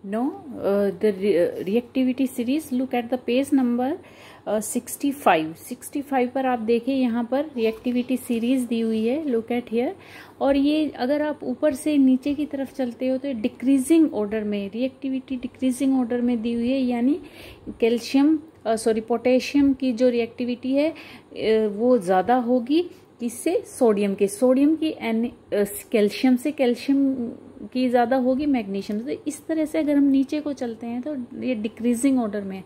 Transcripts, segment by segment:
No, the reactivity series, look at the page number 65 पर आप देखें, यहाँ पर रिएक्टिविटी सीरीज दी हुई है, लुक एट हियर। और ये अगर आप ऊपर से नीचे की तरफ चलते हो तो डिक्रीजिंग ऑर्डर में, रिएक्टिविटी डिक्रीजिंग ऑर्डर में दी हुई है, यानी पोटेशियम की जो रिएक्टिविटी है वो ज़्यादा होगी किससे, सोडियम की कैल्शियम से, कैल्शियम की ज़्यादा होगी मैग्नीशियम से। इस तरह से अगर हम नीचे को चलते हैं तो ये डिक्रीजिंग ऑर्डर में है,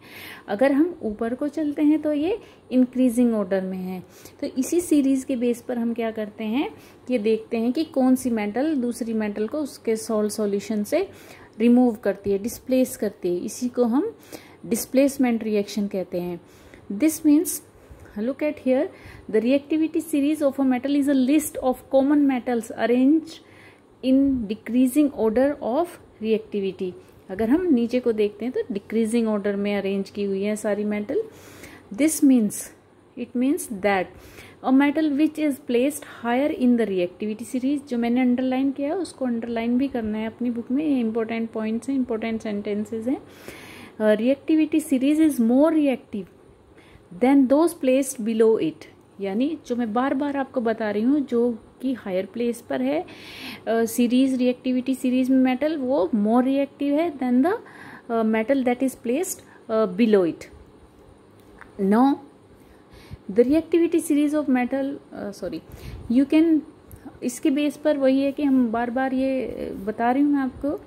अगर हम ऊपर को चलते हैं तो ये इंक्रीजिंग ऑर्डर में है। तो इसी सीरीज के बेस पर हम क्या करते हैं, ये देखते हैं कि कौन सी मेटल दूसरी मेटल को उसके सॉल्ट सॉल्यूशन से रिमूव करती है, डिस्प्लेस करती है। इसी को हम डिस्प्लेसमेंट रिएक्शन कहते हैं। This means, look at here, the reactivity series of a metal is a list of common metals arranged in decreasing order of reactivity। अगर हम नीचे को देखते हैं तो डिक्रीजिंग ऑर्डर में अरेंज की हुई है सारी metal. This means, it means that a metal which is placed higher in the reactivity series, जो मैंने अंडरलाइन किया है उसको अंडरलाइन भी करना है अपनी बुक में, ये इंपॉर्टेंट पॉइंट्स हैं, इंपॉर्टेंट सेंटेंसेज हैं। Reactivity series is more reactive then those placed below it, यानी जो मैं बार बार आपको बता रही हूँ, जो कि हायर प्लेस पर है सीरीज, रिएक्टिविटी सीरीज में मेटल, वो मोर रिएक्टिव है than the metal that is placed below it. No, the reactivity series of metal, you can, इसके बेस पर वही है कि हम बार बार ये बता रही हूँ मैं आपको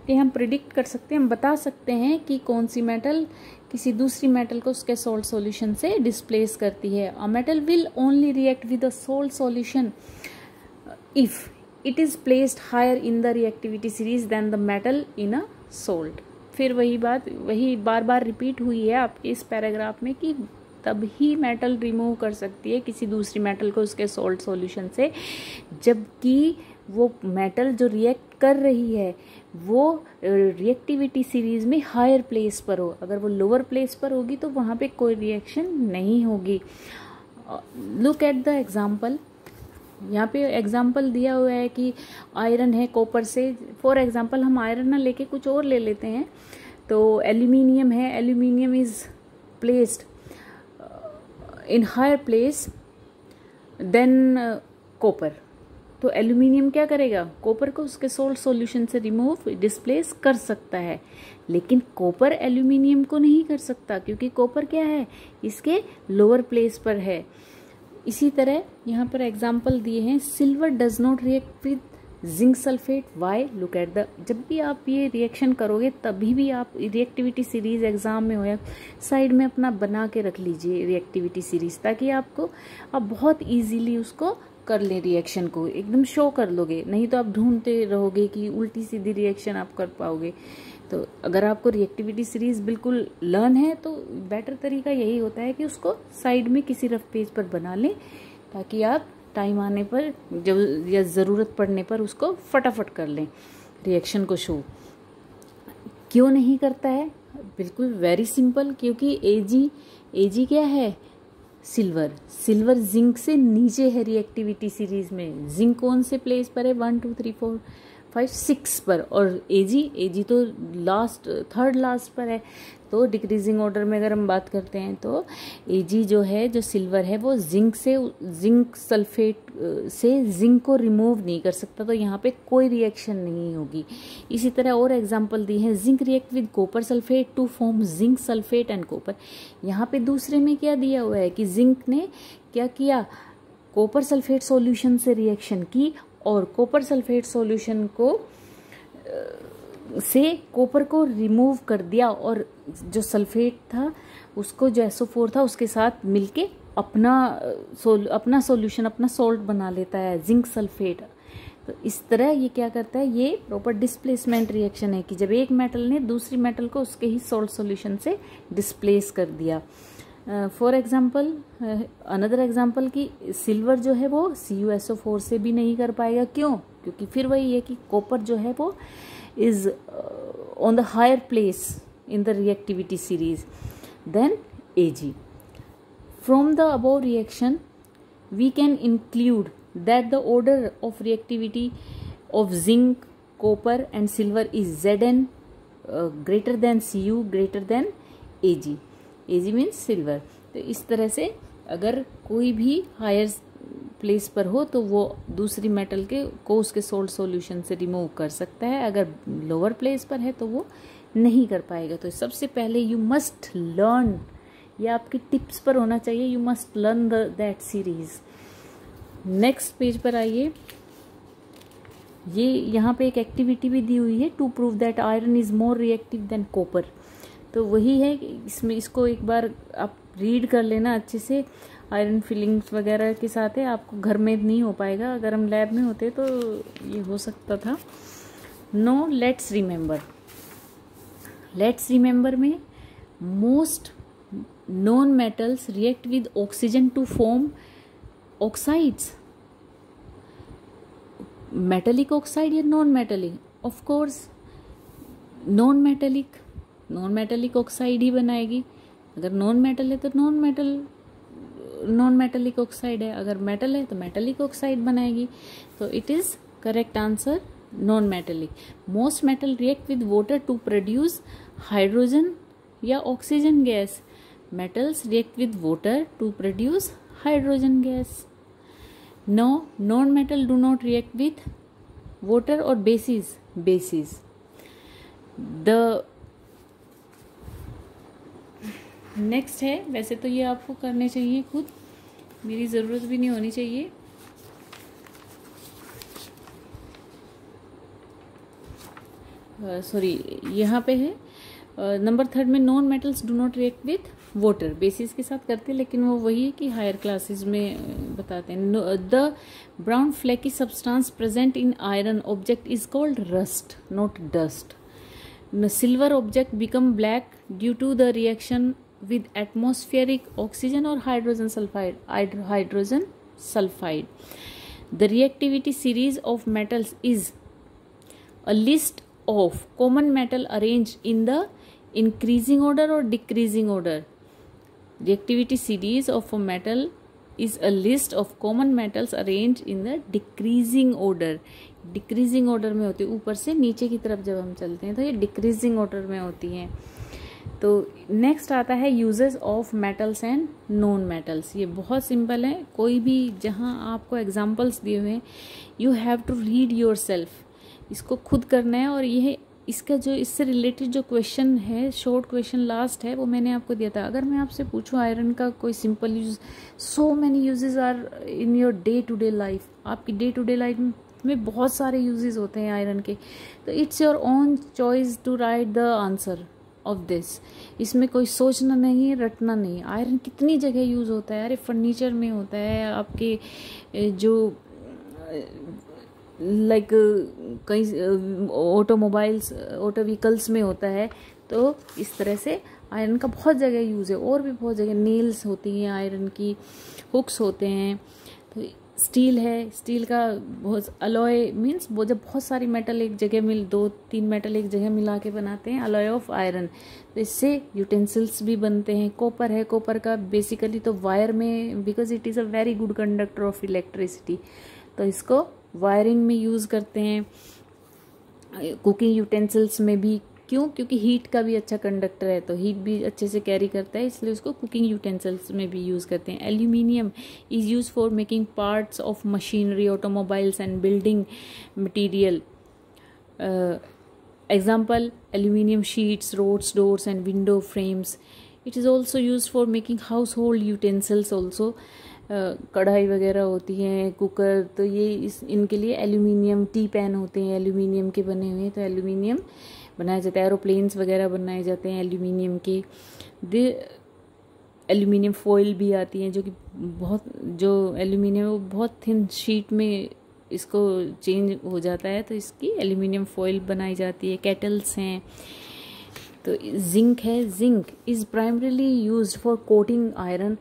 कि हम प्रिडिक्ट कर सकते हैं, हम बता सकते हैं कि कौन सी मेटल किसी दूसरी मेटल को उसके सॉल्ट सॉल्यूशन से डिस्प्लेस करती है। A metal will only react with a salt solution if it is placed higher in the reactivity series than the metal in a salt. फिर वही बात, वही बार बार रिपीट हुई है आपके इस पैराग्राफ में कि तब ही मेटल रिमूव कर सकती है किसी दूसरी मेटल को उसके सॉल्ट सॉल्यूशन से, जबकि वो मेटल जो रिएक्ट कर रही है वो रिएक्टिविटी सीरीज में हायर प्लेस पर हो। अगर वो लोअर प्लेस पर होगी तो वहाँ पे कोई रिएक्शन नहीं होगी। लुक एट द एग्जाम्पल, यहाँ पे एग्जाम्पल दिया हुआ है कि आयरन है कॉपर से, फॉर एग्जाम्पल हम आयरन ना लेके कुछ और ले लेते हैं, तो एल्यूमिनियम है, aluminium is placed in higher place than copper. तो एल्यूमिनियम क्या करेगा, कॉपर को उसके सॉल्ट सॉल्यूशन से रिमूव, डिस्प्लेस कर सकता है, लेकिन कॉपर एल्यूमिनियम को नहीं कर सकता, क्योंकि कॉपर क्या है, इसके लोअर प्लेस पर है। इसी तरह यहाँ पर एग्जाम्पल दिए हैं, silver does not react with zinc sulphate, why, look at the, जब भी आप ये रिएक्शन करोगे तभी भी आप रिएक्टिविटी सीरीज एग्जाम में हो या साइड में अपना बना के रख लीजिए रिएक्टिविटी सीरीज, ताकि आपको आप बहुत इजीली उसको कर ले, रिएक्शन को एकदम शो कर लोगे, नहीं तो आप ढूंढते रहोगे कि उल्टी सीधी रिएक्शन आप कर पाओगे। तो अगर आपको रिएक्टिविटी सीरीज बिल्कुल लर्न है तो बेटर तरीका यही होता है कि उसको साइड में किसी रफ पेज पर बना लें, ताकि आप टाइम आने पर जब या ज़रूरत पड़ने पर उसको फटाफट कर लें, रिएक्शन को शो। क्यों नहीं करता है, बिल्कुल वेरी सिंपल, क्योंकि एजी क्या है, सिल्वर जिंक से नीचे है रिएक्टिविटी सीरीज में। जिंक कौन से प्लेस पर है, 1 2 3 4 5 6 पर, और एजी तो लास्ट, थर्ड लास्ट पर है। तो डिक्रीजिंग ऑर्डर में अगर हम बात करते हैं तो एजी जो है, जो सिल्वर है, वो जिंक सल्फेट से जिंक को रिमूव नहीं कर सकता, तो यहाँ पे कोई रिएक्शन नहीं होगी। इसी तरह और एग्जांपल दी है, zinc react with copper sulphate to form zinc sulphate and copper. यहाँ पे दूसरे में क्या दिया हुआ है कि जिंक ने क्या किया, कॉपर सल्फेट सॉल्यूशन से रिएक्शन की और कॉपर सल्फेट सॉल्यूशन को से कॉपर को रिमूव कर दिया, और जो सल्फेट था उसको, जो SO4 था उसके साथ मिलके अपना सॉल्यूशन, अपना सॉल्ट बना लेता है, जिंक सल्फेट। तो इस तरह ये क्या करता है, ये प्रॉपर डिस्प्लेसमेंट रिएक्शन है कि जब एक मेटल ने दूसरी मेटल को उसके ही सॉल्ट सॉल्यूशन से डिस्प्लेस कर दिया। फॉर एग्जाम्पल, अनदर एग्जाम्पल की सिल्वर जो है वो CuSO4 से भी नहीं कर पाएगा। क्यों? क्योंकि फिर वही है कि कॉपर जो है वो is on the higher place in the reactivity series than Ag. From the above reaction, we can include that the order of reactivity of zinc, copper and silver is Zn, greater than Cu greater than Ag, Ag means silver. तो इस तरह से अगर कोई भी higher place पर हो तो वो दूसरी मेटल को उसके सोल्ट सॉल्यूशन से रिमूव कर सकता है, अगर लोअर प्लेस पर है तो वो नहीं कर पाएगा। तो सबसे पहले यू मस्ट लर्न, ये आपकी टिप्स पर होना चाहिए, you must learn that series. Next page पर आइए, ये यहाँ पे एक एक्टिविटी भी दी हुई है, to prove that iron is more reactive than copper. तो वही है कि इसमें इसको एक बार आप रीड कर लेना अच्छे से, आयरन फिलिंग्स वगैरह के साथ है, आपको घर में नहीं हो पाएगा, अगर हम लैब में होते तो ये हो सकता था। नो लेट्स रिमेंबर में most non metals react with oxygen to form oxides, metallic oxide या non metallic? Of course non metallic oxide ही बनाएगी। अगर नॉन मेटल है तो नॉन मेटेलिक ऑक्साइड है, अगर मेटल है तो मेटेलिक ऑक्साइड बनाएगी। तो it is correct answer non metallic. Most metal react with water to produce hydrogen या oxygen gas, metals react with water to produce hydrogen gas. No, non-metal do not react with water or bases. The next है, वैसे तो ये आपको करने चाहिए खुद, मेरी ज़रूरत भी नहीं होनी चाहिए। सॉरी, यहाँ पे है नंबर 3 में non metals do not react with water, basis के साथ करते हैं, लेकिन वो वही है कि हायर क्लासेस में बताते हैं। The brown flaky substance present in iron object is called rust, not dust. Silver object become black due to the reaction with atmospheric oxygen और hydrogen sulphide. The reactivity series of metals is a list of common metal arranged in the increasing order or decreasing order. Reactivity series of a metal is a list of common metals arranged in the decreasing order. Decreasing order में होती है, ऊपर से नीचे की तरफ जब हम चलते हैं तो ये decreasing order में होती हैं। तो नेक्स्ट आता है uses of metals and non metals. ये बहुत सिंपल है, कोई भी जहाँ आपको एग्जाम्पल्स दिए हुए हैं you have to read yourself, इसको खुद करना है। और यह इसका जो इससे रिलेटेड जो क्वेश्चन है, शॉर्ट क्वेश्चन लास्ट है, वो मैंने आपको दिया था। अगर मैं आपसे पूछूं आयरन का कोई simple use, so many uses are in your day to day life, आपकी डे टू डे लाइफ में बहुत सारे यूजेस होते हैं आयरन के। तो it's your own choice to write the answer of this. इसमें कोई सोचना नहीं, रटना नहीं। आयरन कितनी जगह यूज होता है, अरे फर्नीचर में होता है, आपके जो लाइक कई ऑटोमोबाइल्स, ऑटो व्हीकल्स में होता है। तो इस तरह से आयरन का बहुत जगह यूज़ है, और भी बहुत जगह नेल्स होती हैं आयरन की, हुक्स होते हैं। तो स्टील है, स्टील का बहुत अलॉय मीन्स वो जब बहुत सारी मेटल एक जगह 2-3 मेटल एक जगह मिला के बनाते हैं, अलॉय ऑफ आयरन। तो इससे यूटेंसिल्स भी बनते हैं। कॉपर है, कॉपर का बेसिकली तो वायर में, because it is a very good conductor of electricity, तो इसको वायरिंग में यूज़ करते हैं। कुकिंग यूटेंसिल्स में भी, क्यों? क्योंकि हीट का भी अच्छा कंडक्टर है, तो हीट भी अच्छे से कैरी करता है, इसलिए उसको कुकिंग यूटेंसिल्स में भी यूज़ करते हैं। Aluminium is use for making parts of machinery, automobiles and building material. Example aluminium sheets, rods, doors and window frames. It is also use for making household utensils also. कढ़ाई वगैरह होती हैं, cooker, तो ये इनके लिए aluminium, T pan होते हैं एल्यूमिनियम के बने हुए, तो एल्यूमिनियम बनाया जाता है। एरोप्लेन्स वगैरह बनाए जाते हैं एल्यूमिनियम के। एल्यूमिनियम फॉइल भी आती हैं, जो कि जो एल्यूमिनियम वो बहुत थिन शीट में इसको चेंज हो जाता है, तो इसकी एल्यूमिनियम फॉइल बनाई जाती है। केटल्स हैं। तो जिंक है, zinc is primarily used for coating iron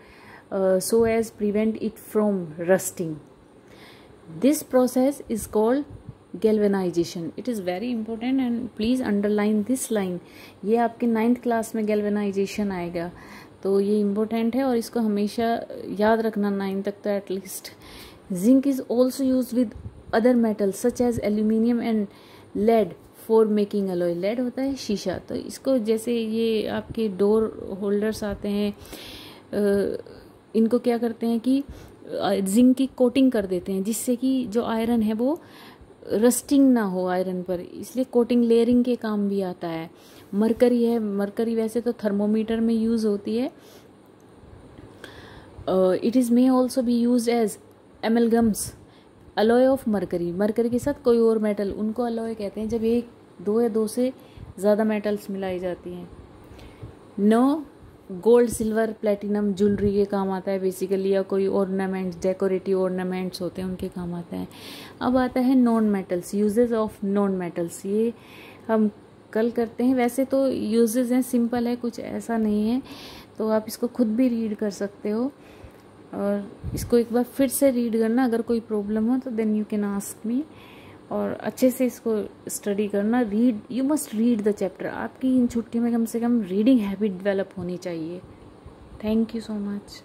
so as prevent it from rusting. This process is called galvanization. It is very important and please underline this line. ये आपके 9th class में galvanization आएगा, तो ये important है और इसको हमेशा याद रखना 9 तक तो at least. Zinc is also used with other metals such as aluminium and lead for making alloy, lead होता है शीशा। तो इसको जैसे ये आपके डोर होल्डर्स आते हैं, इनको क्या करते हैं कि जिंक की कोटिंग कर देते हैं, जिससे कि जो आयरन है वो रस्टिंग ना हो आयरन पर, इसलिए कोटिंग लेयरिंग के काम भी आता है। मरकरी है, मरकरी वैसे तो थर्मोमीटर में यूज होती है। It is may also be use as amalgams, alloy of mercury, mercury के साथ कोई और मेटल, उनको अलॉय कहते हैं जब एक, दो या दो से ज़्यादा मेटल्स मिलाई जाती हैं। No, gold, silver, platinum jewellery के काम आता है बेसिकली, या कोई ऑर्नामेंट्स, डेकोरेटिव ऑर्नामेंट्स होते हैं उनके काम आता है। अब आता है non metals, uses of non metals, ये हम कल करते हैं। वैसे तो यूजेस हैं, सिंपल है, कुछ ऐसा नहीं है, तो आप इसको खुद भी रीड कर सकते हो, और इसको एक बार फिर से रीड करना, अगर कोई प्रॉब्लम हो तो then you can ask me, और अच्छे से इसको स्टडी करना। Read, you must read the chapter. आपकी इन छुट्टियों में कम से कम रीडिंग हैबिट डेवलप होनी चाहिए। Thank you so much.